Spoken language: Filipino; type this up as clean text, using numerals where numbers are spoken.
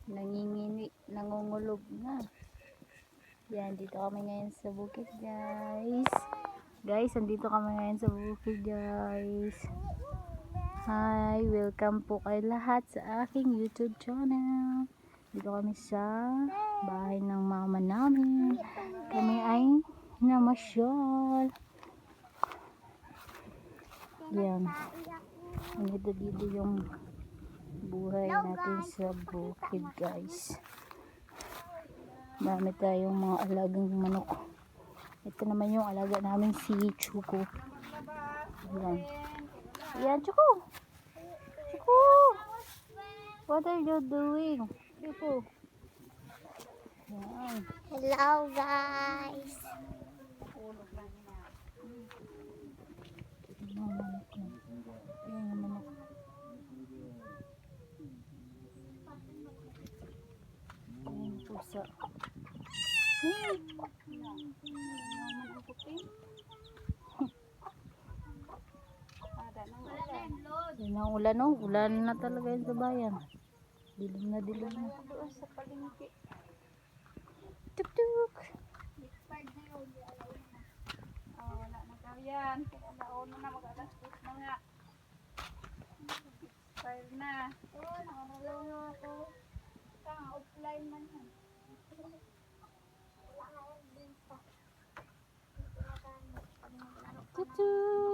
Nangingini, nangungulog na. Yan, dito kami ngayon sa bukid, guys. Guys, andito kami ngayon sa bukid, guys. Hi, welcome po kayo lahat sa aking YouTube channel. Dito kami sa bahay ng mama namin. Kami ay namasyal. Yan. Dito yung buhay natin sa bukid, guys. Marami tayong mga alagang manok. Ito naman yung alaga namin, si Chuko. Yan. Yan, Chuko. Chuko. What are you doing? Chuko. Yan. Hello, guys. Yan yung manok. Yan yung pusa. Yan ang ulan, no? Ulan na talaga yun sa bayan. Dilim na dilim na. Doon sa palengke. Tuk tuk. Wala na daw yan. Kaya nauna na mag-alas 2 na nga. Expire na. Nakaralaw na ako. Offline man yan. Tuk tuk.